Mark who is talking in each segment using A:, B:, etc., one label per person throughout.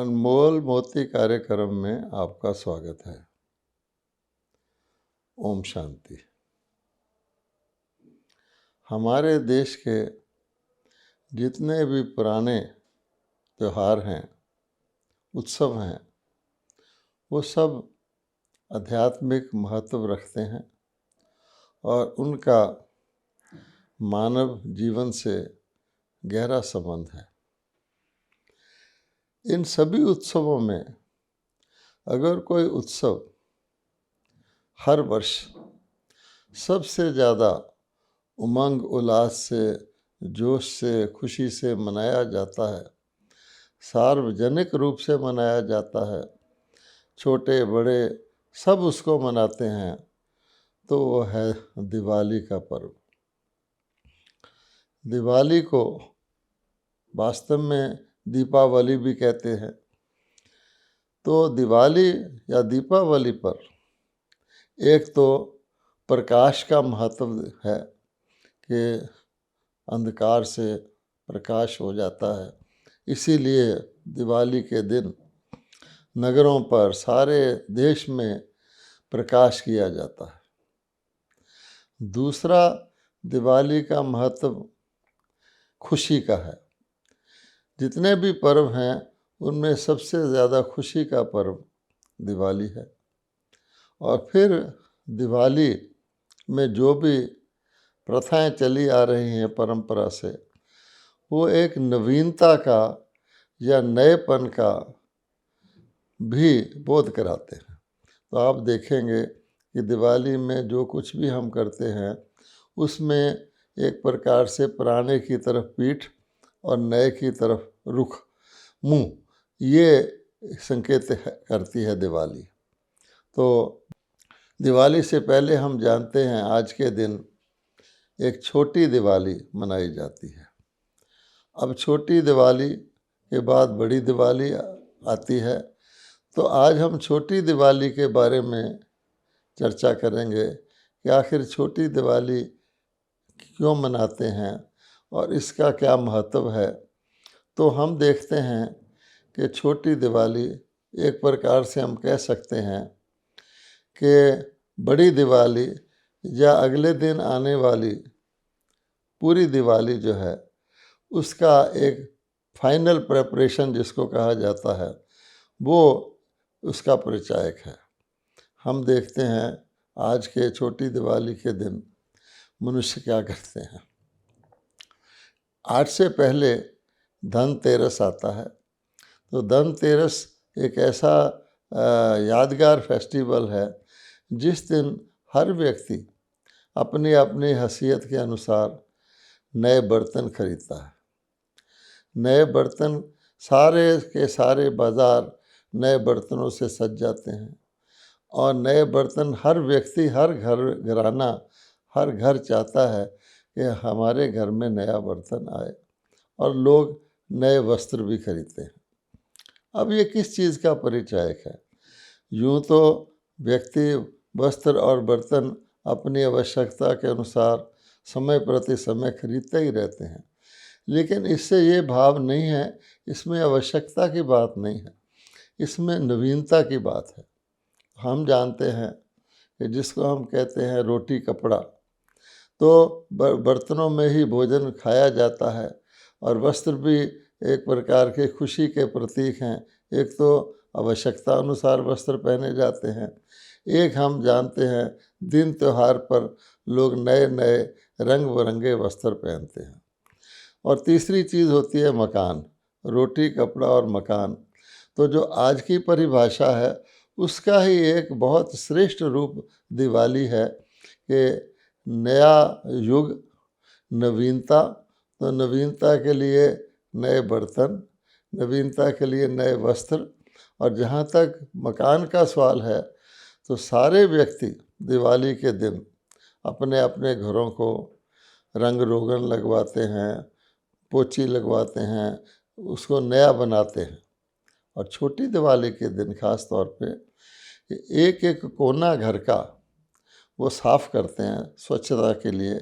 A: अनमोल मोती कार्यक्रम में आपका स्वागत है। ओम शांति। हमारे देश के जितने भी पुराने त्यौहार हैं, उत्सव हैं, वो सब आध्यात्मिक महत्व रखते हैं और उनका मानव जीवन से गहरा संबंध है। इन सभी उत्सवों में अगर कोई उत्सव हर वर्ष सबसे ज़्यादा उमंग उल्लास से, जोश से, खुशी से मनाया जाता है, सार्वजनिक रूप से मनाया जाता है, छोटे बड़े सब उसको मनाते हैं, तो वो है दिवाली का पर्व। दिवाली को वास्तव में दीपावली भी कहते हैं। तो दिवाली या दीपावली पर एक तो प्रकाश का महत्व है कि अंधकार से प्रकाश हो जाता है, इसीलिए दिवाली के दिन नगरों पर, सारे देश में प्रकाश किया जाता है। दूसरा, दिवाली का महत्व खुशी का है। जितने भी पर्व हैं उनमें सबसे ज़्यादा खुशी का पर्व दिवाली है। और फिर दिवाली में जो भी प्रथाएं चली आ रही हैं परंपरा से, वो एक नवीनता का या नएपन का भी बोध कराते हैं। तो आप देखेंगे कि दिवाली में जो कुछ भी हम करते हैं उसमें एक प्रकार से पुराने की तरफ पीठ और नए की तरफ रुख, मुंह, ये संकेत करती है दिवाली। तो दिवाली से पहले हम जानते हैं आज के दिन एक छोटी दिवाली मनाई जाती है। अब छोटी दिवाली के बाद बड़ी दिवाली आती है। तो आज हम छोटी दिवाली के बारे में चर्चा करेंगे कि आखिर छोटी दिवाली क्यों मनाते हैं और इसका क्या महत्व है। तो हम देखते हैं कि छोटी दिवाली एक प्रकार से हम कह सकते हैं कि बड़ी दिवाली या अगले दिन आने वाली पूरी दिवाली जो है उसका एक फाइनल प्रेपरेशन जिसको कहा जाता है, वो उसका परिचायक है। हम देखते हैं आज के छोटी दिवाली के दिन मनुष्य क्या करते हैं। आज से पहले धनतेरस आता है। तो धनतेरस एक ऐसा यादगार फेस्टिवल है जिस दिन हर व्यक्ति अपनी अपनी हैसियत के अनुसार नए बर्तन खरीदता है। नए बर्तन, सारे के सारे बाज़ार नए बर्तनों से सज जाते हैं और नए बर्तन हर व्यक्ति, हर घराना, हर घर चाहता है कि हमारे घर में नया बर्तन आए और लोग नए वस्त्र भी खरीदते हैं। अब ये किस चीज़ का परिचायक है? यूँ तो व्यक्ति वस्त्र और बर्तन अपनी आवश्यकता के अनुसार समय प्रति समय खरीदते ही रहते हैं, लेकिन इससे ये भाव नहीं है, इसमें आवश्यकता की बात नहीं है, इसमें नवीनता की बात है। हम जानते हैं कि जिसको हम कहते हैं रोटी कपड़ा, तो बर्तनों में ही भोजन खाया जाता है और वस्त्र भी एक प्रकार के खुशी के प्रतीक हैं। एक तो आवश्यकता अनुसार वस्त्र पहने जाते हैं, एक हम जानते हैं दिन त्यौहार पर लोग नए नए रंग बिरंगे वस्त्र पहनते हैं। और तीसरी चीज़ होती है मकान, रोटी कपड़ा और मकान। तो जो आज की परिभाषा है उसका ही एक बहुत श्रेष्ठ रूप दिवाली है कि नया युग, नवीनता। तो नवीनता के लिए नए बर्तन, नवीनता के लिए नए वस्त्र। और जहाँ तक मकान का सवाल है, तो सारे व्यक्ति दिवाली के दिन अपने अपने घरों को रंग रोगन लगवाते हैं, पोछी लगवाते हैं, उसको नया बनाते हैं। और छोटी दिवाली के दिन खास तौर पे एक एक कोना घर का वो साफ़ करते हैं स्वच्छता के लिए।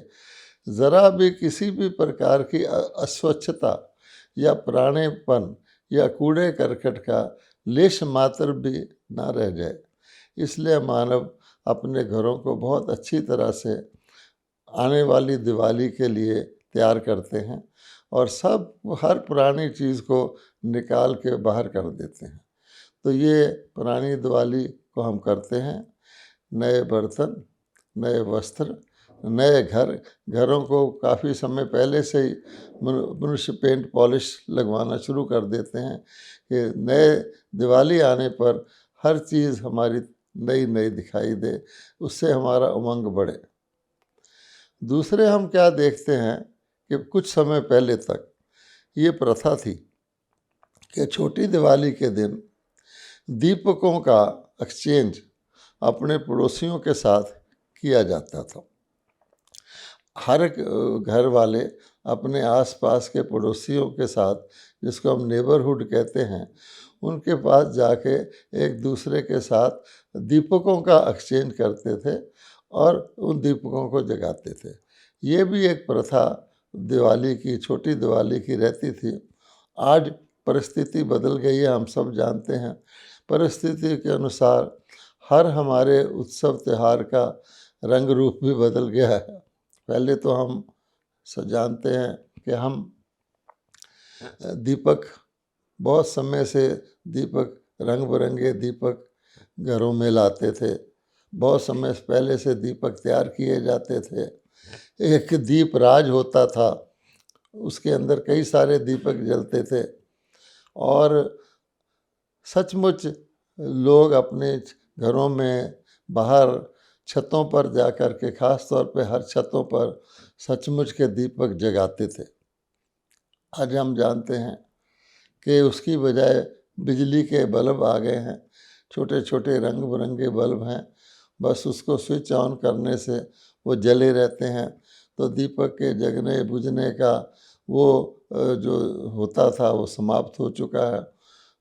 A: ज़रा भी किसी भी प्रकार की अस्वच्छता या पुरानेपन या कूड़े करकट का लेश मात्र भी ना रह जाए। इसलिए मानव अपने घरों को बहुत अच्छी तरह से आने वाली दिवाली के लिए तैयार करते हैं और हर पुरानी चीज़ को निकाल के बाहर कर देते हैं। तो ये पुरानी दिवाली को हम करते हैं। नए बर्तन, नए वस्त्र, नए घरों को काफ़ी समय पहले से ही मनुष्य पेंट पॉलिश लगवाना शुरू कर देते हैं कि नए दिवाली आने पर हर चीज़ हमारी नई नई दिखाई दे, उससे हमारा उमंग बढ़े। दूसरे हम क्या देखते हैं कि कुछ समय पहले तक ये प्रथा थी कि छोटी दिवाली के दिन दीपकों का एक्सचेंज अपने पड़ोसियों के साथ किया जाता था। हर एक घर वाले अपने आसपास के पड़ोसियों के साथ, जिसको हम नेबरहुड कहते हैं, उनके पास जाके एक दूसरे के साथ दीपकों का एक्सचेंज करते थे और उन दीपकों को जगाते थे। ये भी एक प्रथा दिवाली की, छोटी दिवाली की रहती थी। आज परिस्थिति बदल गई है, हम सब जानते हैं। परिस्थिति के अनुसार हर हमारे उत्सव त्यौहार का रंग रूप भी बदल गया है। पहले तो हम जानते हैं कि हम दीपक, बहुत समय से दीपक, रंग बिरंगे दीपक घरों में लाते थे। बहुत समय पहले से दीपक तैयार किए जाते थे। एक दीप राज होता था, उसके अंदर कई सारे दीपक जलते थे और सचमुच लोग अपने घरों में, बाहर छतों पर जा कर के, ख़ास तौर पे हर छतों पर सचमुच के दीपक जगाते थे। आज हम जानते हैं कि उसकी बजाय बिजली के बल्ब आ गए हैं, छोटे छोटे रंग बिरंगे बल्ब हैं, बस उसको स्विच ऑन करने से वो जले रहते हैं। तो दीपक के जगने बुझने का वो जो होता था वो समाप्त हो चुका है।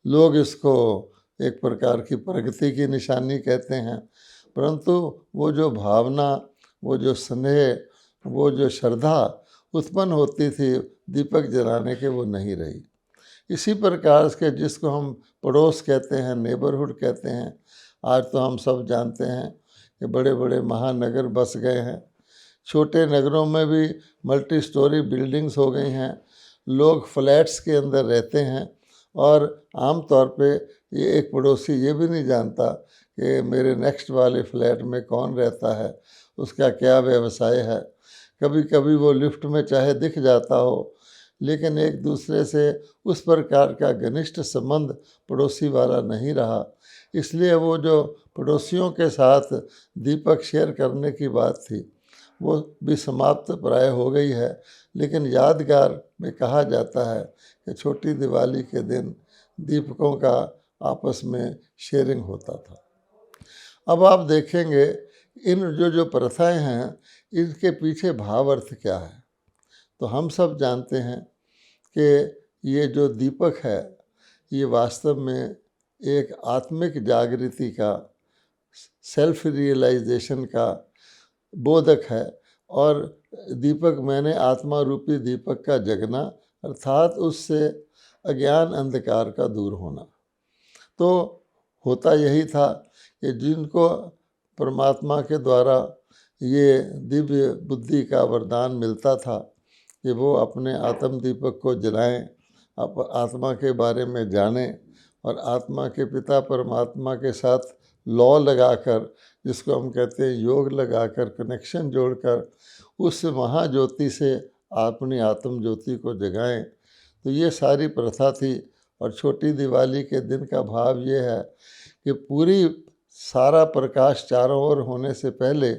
A: लोग इसको एक प्रकार की प्रगति की निशानी कहते हैं, परंतु वो जो भावना, वो जो स्नेह, वो जो श्रद्धा उत्पन्न होती थी दीपक जलाने के, वो नहीं रही। इसी प्रकार के जिसको हम पड़ोस कहते हैं, नेबरहुड कहते हैं, आज तो हम सब जानते हैं कि बड़े बड़े महानगर बस गए हैं। छोटे नगरों में भी मल्टी स्टोरी बिल्डिंग्स हो गई हैं। लोग फ्लैट्स के अंदर रहते हैं और आम तौर पे ये एक पड़ोसी ये भी नहीं जानता कि मेरे नेक्स्ट वाले फ्लैट में कौन रहता है, उसका क्या व्यवसाय है। कभी कभी वो लिफ्ट में चाहे दिख जाता हो, लेकिन एक दूसरे से उस प्रकार का घनिष्ठ संबंध पड़ोसी वाला नहीं रहा। इसलिए वो जो पड़ोसियों के साथ दीपक शेयर करने की बात थी, वो भी समाप्त प्राय हो गई है। लेकिन यादगार में कहा जाता है कि छोटी दिवाली के दिन दीपकों का आपस में शेयरिंग होता था। अब आप देखेंगे इन जो प्रथाएं हैं, इनके पीछे भाव अर्थ क्या है। तो हम सब जानते हैं कि ये जो दीपक है, ये वास्तव में एक आत्मिक जागृति का, सेल्फ रियलाइजेशन का बोधक है। और दीपक मैंने आत्मा रूपी दीपक का जगना, अर्थात उससे अज्ञान अंधकार का दूर होना। तो होता यही था कि जिनको परमात्मा के द्वारा ये दिव्य बुद्धि का वरदान मिलता था कि वो अपने आत्म दीपक को जलाएं, आत्मा के बारे में जानें और आत्मा के पिता परमात्मा के साथ लॉ लगाकर, जिसको हम कहते हैं योग लगाकर, कनेक्शन जोड़कर उस महाज्योति से अपनी आत्म ज्योति को जगाएं। तो ये सारी प्रथा थी। और छोटी दिवाली के दिन का भाव ये है कि पूरी सारा प्रकाश चारों ओर होने से पहले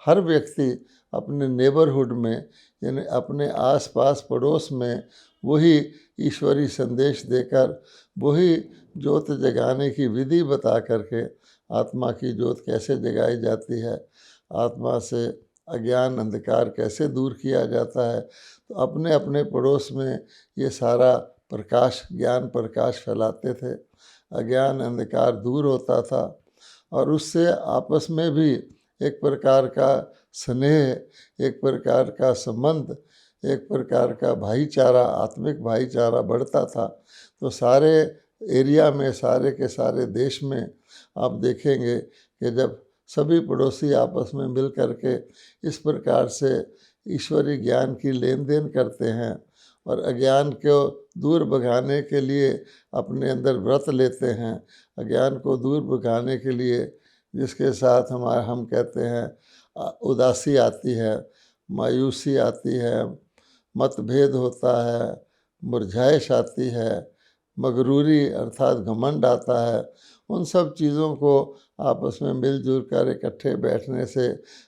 A: हर व्यक्ति अपने नेबरहुड में, यानी अपने आसपास पड़ोस में, वही ईश्वरी संदेश देकर, वही ज्योत जगाने की विधि बता करके, आत्मा की ज्योत कैसे जगाई जाती है, आत्मा से अज्ञान अंधकार कैसे दूर किया जाता है, तो अपने अपने पड़ोस में ये सारा प्रकाश, ज्ञान प्रकाश फैलाते थे। अज्ञान अंधकार दूर होता था और उससे आपस में भी एक प्रकार का स्नेह, एक प्रकार का संबंध, एक प्रकार का भाईचारा, आत्मिक भाईचारा बढ़ता था। तो सारे एरिया में, सारे के सारे देश में आप देखेंगे कि जब सभी पड़ोसी आपस में मिल कर के इस प्रकार से ईश्वरीय ज्ञान की लेन देन करते हैं और अज्ञान को दूर भगाने के लिए अपने अंदर व्रत लेते हैं, अज्ञान को दूर भगाने के लिए जिसके साथ हम कहते हैं उदासी आती है, मायूसी आती है, मतभेद होता है, मुरझाइश आती है, मगरूरी अर्थात घमंड आता है, उन सब चीज़ों को आपस में मिलजुल कर इकट्ठे बैठने से,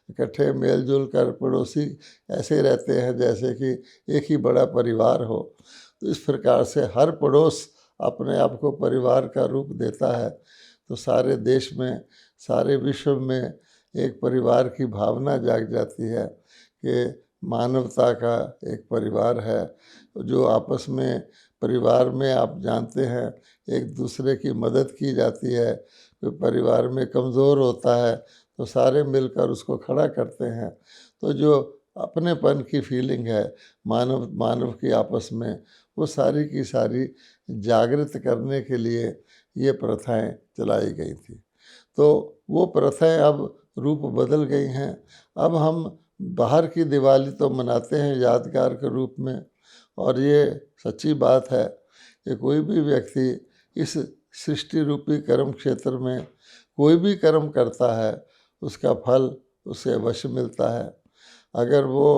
A: इकट्ठे मिलजुल कर पड़ोसी ऐसे रहते हैं जैसे कि एक ही बड़ा परिवार हो। तो इस प्रकार से हर पड़ोस अपने आप को परिवार का रूप देता है। तो सारे देश में, सारे विश्व में एक परिवार की भावना जाग जाती है कि मानवता का एक परिवार है जो आपस में, परिवार में आप जानते हैं एक दूसरे की मदद की जाती है। कोई परिवार में कमज़ोर होता है तो सारे मिलकर उसको खड़ा करते हैं। तो जो अपनेपन की फीलिंग है मानव की आपस में, वो सारी की सारी जागृत करने के लिए ये प्रथाएं चलाई गई थी। तो वो प्रथाएं अब रूप बदल गई हैं। अब हम बाहर की दिवाली तो मनाते हैं यादगार के रूप में, और ये सच्ची बात है कि कोई भी व्यक्ति इस सृष्टि रूपी कर्म क्षेत्र में कोई भी कर्म करता है उसका फल उसे अवश्य मिलता है। अगर वो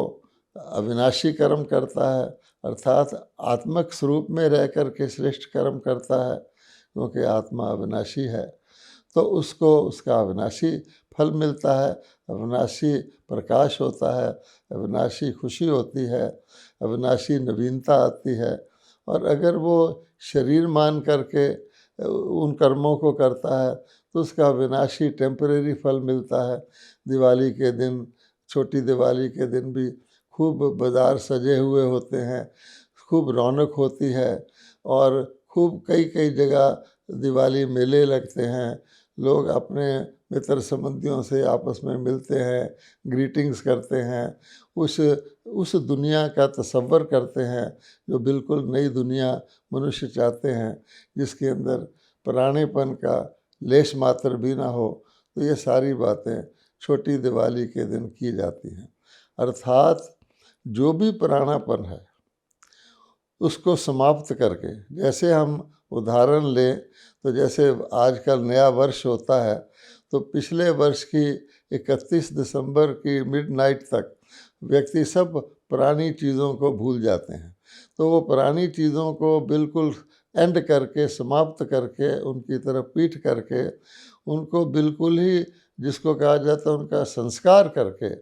A: अविनाशी कर्म करता है अर्थात आत्मक स्वरूप में रह कर के श्रेष्ठ कर्म करता है, क्योंकि आत्मा अविनाशी है, तो उसको उसका अविनाशी फल मिलता है, अविनाशी प्रकाश होता है, अविनाशी खुशी होती है, अविनाशी नवीनता आती है। और अगर वो शरीर मान करके उन कर्मों को करता है तो उसका विनाशी टेम्परेरी फल मिलता है। दिवाली के दिन, छोटी दिवाली के दिन भी खूब बाज़ार सजे हुए होते हैं, खूब रौनक होती है और खूब कई कई जगह दिवाली मेले लगते हैं। लोग अपने मित्र संबंधियों से आपस में मिलते हैं, ग्रीटिंग्स करते हैं, उस दुनिया का तसव्वुर करते हैं जो बिल्कुल नई दुनिया मनुष्य चाहते हैं, जिसके अंदर पुरानेपन का लेश मात्र भी ना हो। तो ये सारी बातें छोटी दिवाली के दिन की जाती हैं। अर्थात जो भी पुरानापन है उसको समाप्त करके, जैसे हम उदाहरण लें तो जैसे आजकल नया वर्ष होता है तो पिछले वर्ष की 31 दिसंबर की मिडनाइट तक व्यक्ति सब पुरानी चीज़ों को भूल जाते हैं। तो वो पुरानी चीज़ों को बिल्कुल एंड करके, समाप्त करके, उनकी तरफ पीठ करके, उनको बिल्कुल ही जिसको कहा जाता है उनका संस्कार करके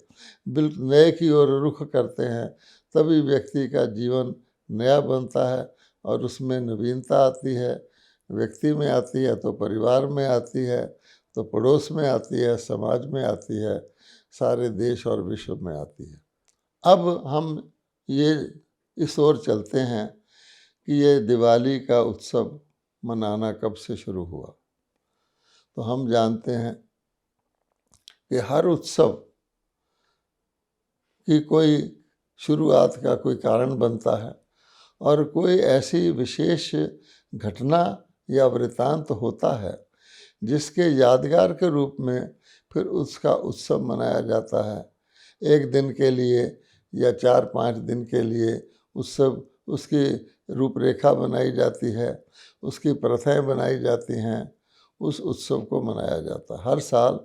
A: बिल्कुल नए की ओर रुख करते हैं। तभी व्यक्ति का जीवन नया बनता है और उसमें नवीनता आती है। व्यक्ति में आती है तो परिवार में आती है, तो पड़ोस में आती है, समाज में आती है, सारे देश और विश्व में आती है। अब हम ये इस ओर चलते हैं कि ये दिवाली का उत्सव मनाना कब से शुरू हुआ। तो हम जानते हैं कि हर उत्सव की कोई शुरुआत का कोई कारण बनता है और कोई ऐसी विशेष घटना या वृतांत होता है जिसके यादगार के रूप में फिर उसका उत्सव मनाया जाता है। एक दिन के लिए या 4-5 दिन के लिए उत्सव, उसकी रूपरेखा बनाई जाती है, उसकी प्रथाएं बनाई जाती हैं, उस उत्सव को मनाया जाता है। हर साल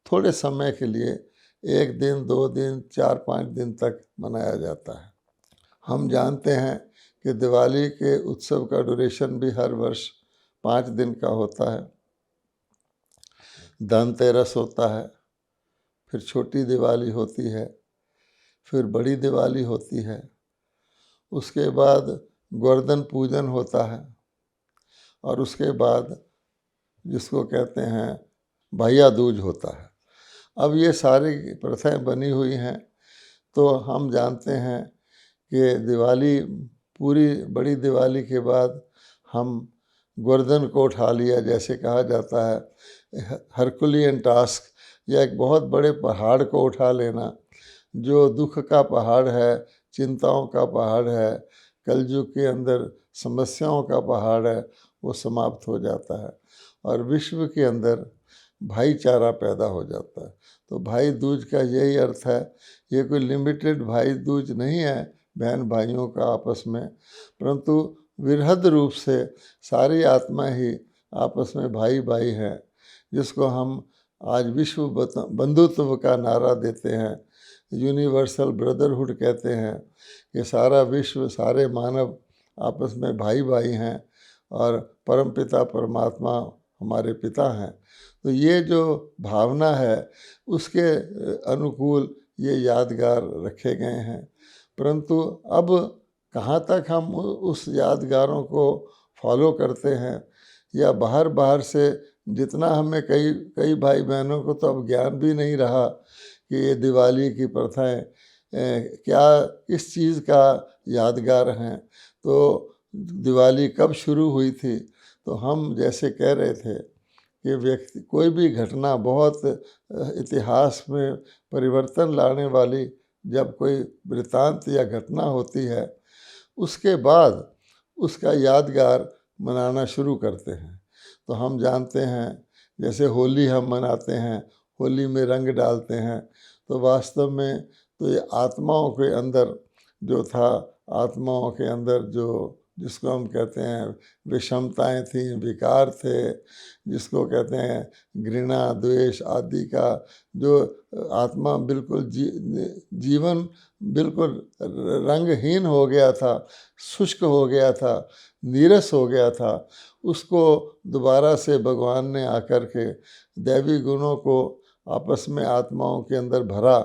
A: थोड़े समय के लिए 1 दिन, 2 दिन, 4-5 दिन तक मनाया जाता है। हम जानते हैं कि दिवाली के उत्सव का ड्यूरेशन भी हर वर्ष 5 दिन का होता है। धनतेरस होता है, फिर छोटी दिवाली होती है, फिर बड़ी दिवाली होती है, उसके बाद गोवर्धन पूजन होता है और उसके बाद जिसको कहते हैं भैया दूज होता है। अब ये सारी प्रथाएं बनी हुई हैं। तो हम जानते हैं कि दिवाली, पूरी बड़ी दिवाली के बाद हम गोवर्धन को उठा लिया, जैसे कहा जाता है हरकुलियन टास्क, या एक बहुत बड़े पहाड़ को उठा लेना जो दुख का पहाड़ है, चिंताओं का पहाड़ है, कलयुग के अंदर समस्याओं का पहाड़ है वो समाप्त हो जाता है और विश्व के अंदर भाईचारा पैदा हो जाता है। तो भाई दूज का यही अर्थ है। ये कोई लिमिटेड भाई दूज नहीं है बहन भाइयों का आपस में, परंतु विरहद रूप से सारी आत्मा ही आपस में भाई भाई है, जिसको हम आज विश्व बंधुत्व का नारा देते हैं, यूनिवर्सल ब्रदरहुड कहते हैं कि सारा विश्व, सारे मानव आपस में भाई भाई हैं और परमपिता परमात्मा हमारे पिता हैं। तो ये जो भावना है उसके अनुकूल ये यादगार रखे गए हैं। परंतु अब कहाँ तक हम उस यादगारों को फॉलो करते हैं, या बाहर से जितना हमें कई भाई बहनों को तो अब ज्ञान भी नहीं रहा कि ये दिवाली की प्रथाएं क्या इस चीज़ का यादगार हैं। तो दिवाली कब शुरू हुई थी, तो हम जैसे कह रहे थे कि व्यक्ति कोई भी घटना बहुत इतिहास में परिवर्तन लाने वाली जब कोई वृत्तांत या घटना होती है, उसके बाद उसका यादगार मनाना शुरू करते हैं। तो हम जानते हैं जैसे होली हम मनाते हैं, होली में रंग डालते हैं, तो वास्तव में तो ये आत्माओं के अंदर जो था, आत्माओं के अंदर जो जिसको हम कहते हैं विषमताएं थीं, विकार थे, जिसको कहते हैं घृणा द्वेष आदि का, जो आत्मा बिल्कुल जीवन बिल्कुल रंगहीन हो गया था, शुष्क हो गया था, नीरस हो गया था, उसको दोबारा से भगवान ने आकर के दैवी गुणों को आपस में आत्माओं के अंदर भरा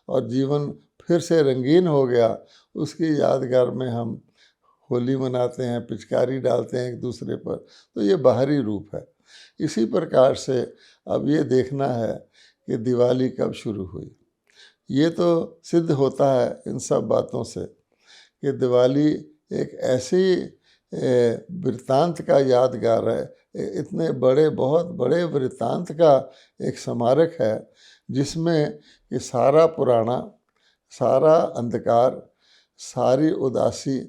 A: और जीवन फिर से रंगीन हो गया। उसकी यादगार में हम होली मनाते हैं, पिचकारी डालते हैं एक दूसरे पर। तो ये बाहरी रूप है। इसी प्रकार से अब ये देखना है कि दिवाली कब शुरू हुई। ये तो सिद्ध होता है इन सब बातों से कि दिवाली एक ऐसी वृत्तांत का यादगार है, इतने बड़े बहुत बड़े वृत्तांत का एक स्मारक है, जिसमें कि सारा पुराना, सारा अंधकार, सारी उदासी,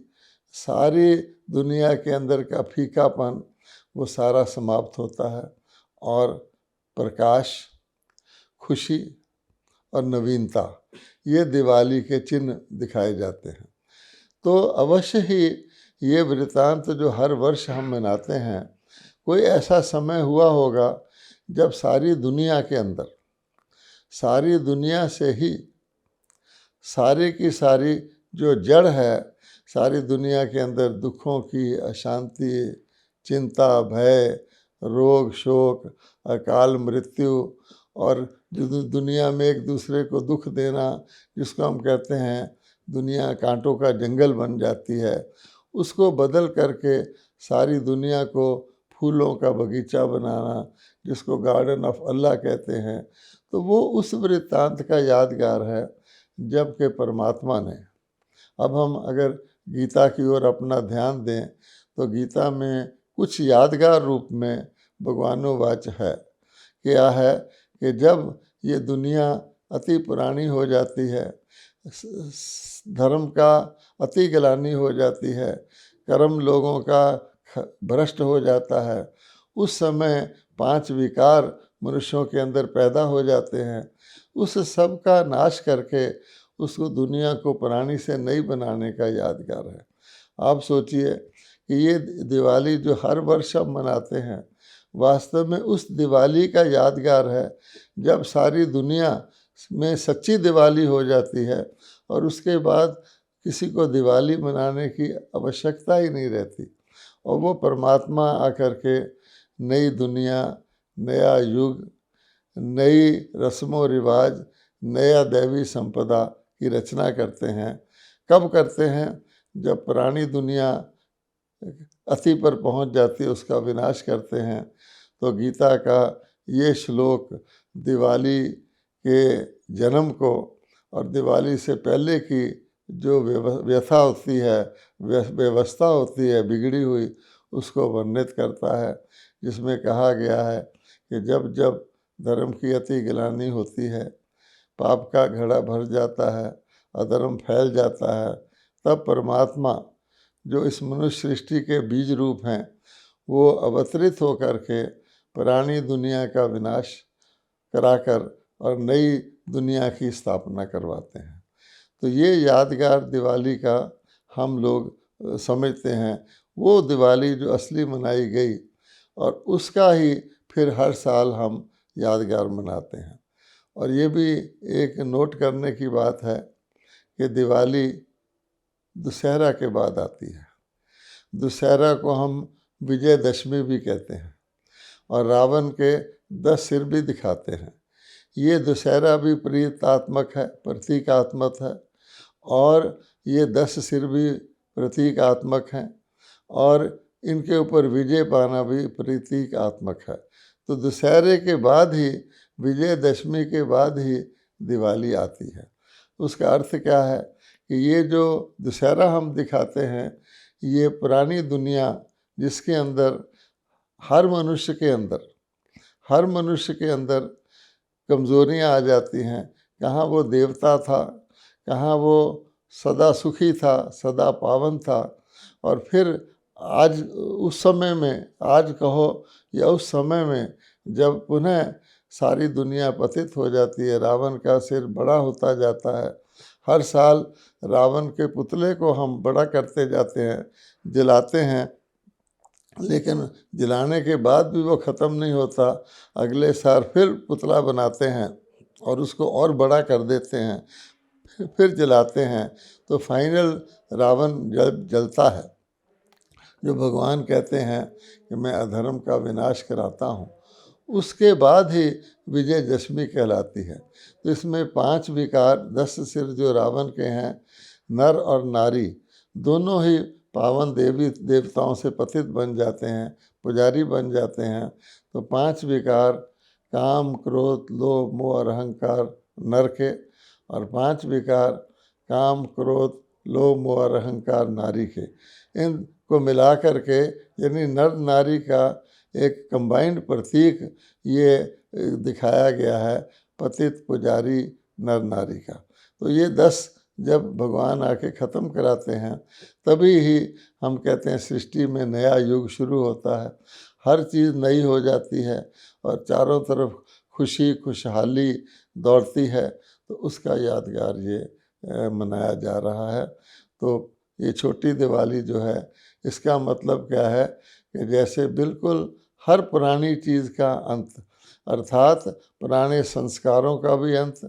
A: सारी दुनिया के अंदर का फीकापन वो सारा समाप्त होता है और प्रकाश, खुशी और नवीनता, ये दिवाली के चिन्ह दिखाए जाते हैं। तो अवश्य ही ये वृत्तांत जो हर वर्ष हम मनाते हैं, कोई ऐसा समय हुआ होगा जब सारी दुनिया के अंदर, सारी दुनिया से ही सारी की सारी जो जड़ है, सारी दुनिया के अंदर दुखों की, अशांति, चिंता, भय, रोग शोक, अकाल मृत्यु और जो दुनिया में एक दूसरे को दुख देना, जिसको हम कहते हैं दुनिया कांटों का जंगल बन जाती है, उसको बदल करके सारी दुनिया को फूलों का बगीचा बनाना, जिसको गार्डन ऑफ अल्लाह कहते हैं। तो वो उस वृत्तांत का यादगार है जबकि परमात्मा ने, अब हम अगर गीता की ओर अपना ध्यान दें तो गीता में कुछ यादगार रूप में भगवानोवाच है। क्या है कि जब ये दुनिया अति पुरानी हो जाती है, धर्म का अति ग्लानि हो जाती है, कर्म लोगों का भ्रष्ट हो जाता है, उस समय 5 विकार मनुष्यों के अंदर पैदा हो जाते हैं। उस सब का नाश करके उसको दुनिया को पुरानी से नई बनाने का यादगार है। आप सोचिए कि ये दिवाली जो हर वर्ष हम मनाते हैं, वास्तव में उस दिवाली का यादगार है जब सारी दुनिया में सच्ची दिवाली हो जाती है और उसके बाद किसी को दिवाली मनाने की आवश्यकता ही नहीं रहती, और वो परमात्मा आकर के नई दुनिया, नया युग, नई रस्मों रिवाज, नया दैवी संपदा की रचना करते हैं। कब करते हैं? जब पुरानी दुनिया अति पर पहुंच जाती है, उसका विनाश करते हैं। तो गीता का ये श्लोक दिवाली के जन्म को और दिवाली से पहले की जो व्यथा होती है, व्यवस्था होती है बिगड़ी हुई, उसको वर्णित करता है, जिसमें कहा गया है कि जब जब धर्म की अति ग्लानि होती है, पाप का घड़ा भर जाता है, अधर्म फैल जाता है, तब परमात्मा जो इस मनुष्य सृष्टि के बीज रूप हैं, वो अवतरित होकर के पुरानी दुनिया का विनाश कराकर और नई दुनिया की स्थापना करवाते हैं। तो ये यादगार दिवाली का हम लोग समझते हैं, वो दिवाली जो असली मनाई गई, और उसका ही फिर हर साल हम यादगार मनाते हैं। और ये भी एक नोट करने की बात है कि दिवाली दशहरा के बाद आती है। दशहरा को हम विजयदशमी भी कहते हैं और रावण के 10 सिर भी दिखाते हैं। ये दशहरा भी प्रतीकात्मक है, प्रतीकात्मक है, और ये 10 सिर भी प्रतीकात्मक हैं, और इनके ऊपर विजय पाना भी प्रतीकात्मक है। तो दशहरे के बाद ही, विजयदशमी के बाद ही दिवाली आती है। उसका अर्थ क्या है कि ये जो दशहरा हम दिखाते हैं, ये पुरानी दुनिया जिसके अंदर हर मनुष्य के अंदर कमज़ोरियाँ आ जाती हैं। कहाँ वो देवता था, कहाँ वो सदा सुखी था, सदा पावन था, और फिर आज उस समय में, आज कहो या उस समय में, जब पुनः सारी दुनिया पतित हो जाती है, रावण का सिर बड़ा होता जाता है। हर साल रावण के पुतले को हम बड़ा करते जाते हैं, जलाते हैं, लेकिन जलाने के बाद भी वो ख़त्म नहीं होता। अगले साल फिर पुतला बनाते हैं और उसको और बड़ा कर देते हैं, फिर जलाते हैं, तो फाइनल रावण जलता है। जो भगवान कहते हैं कि मैं अधर्म का विनाश कराता हूँ, उसके बाद ही विजयदशमी कहलाती है। तो इसमें 5 विकार, 10 सिर जो रावण के हैं, नर और नारी दोनों ही पावन देवी देवताओं से पतित बन जाते हैं, पुजारी बन जाते हैं। तो 5 विकार, काम, क्रोध, लोभ, मोह और अहंकार नर के, और 5 विकार, काम, क्रोध, लोभ, मोह और अहंकार नारी के, इनको मिला करके, यानी नर नारी का एक कंबाइंड प्रतीक ये दिखाया गया है, पतित पुजारी नर नारी का। तो ये 10 जब भगवान आके ख़त्म कराते हैं, तभी ही हम कहते हैं सृष्टि में नया युग शुरू होता है। हर चीज़ नई हो जाती है और चारों तरफ खुशी खुशहाली दौड़ती है। तो उसका यादगार ये मनाया जा रहा है। तो ये छोटी दिवाली जो है, इसका मतलब क्या है कि जैसे बिल्कुल हर पुरानी चीज़ का अंत, अर्थात पुराने संस्कारों का भी अंत,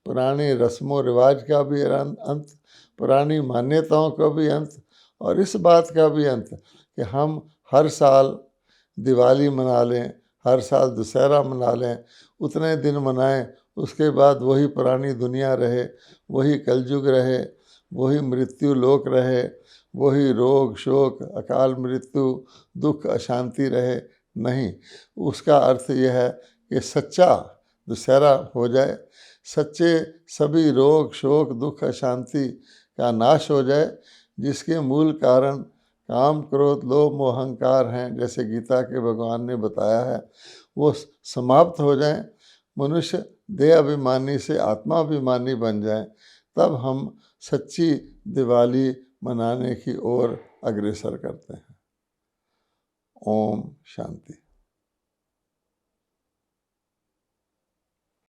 A: पुराने रस्मों रिवाज का भी अंत, पुरानी मान्यताओं का भी अंत, और इस बात का भी अंत कि हम हर साल दिवाली मना लें, हर साल दशहरा मना लें, उतने दिन मनाएं, उसके बाद वही पुरानी दुनिया रहे, वही कलयुग रहे, वही मृत्यु लोक रहे, वही रोग शोक अकाल मृत्यु दुख अशांति रहे। नहीं, उसका अर्थ यह है कि सच्चा दशहरा हो जाए, सच्चे सभी रोग शोक दुख अशांति का नाश हो जाए, जिसके मूल कारण काम क्रोध लोभ मोह अहंकार हैं, जैसे गीता के भगवान ने बताया है, वो समाप्त हो जाएं, मनुष्य देह अभिमानी से आत्माभिमानी बन जाए, तब हम सच्ची दिवाली मनाने की ओर अग्रसर करते हैं। ओम शांति।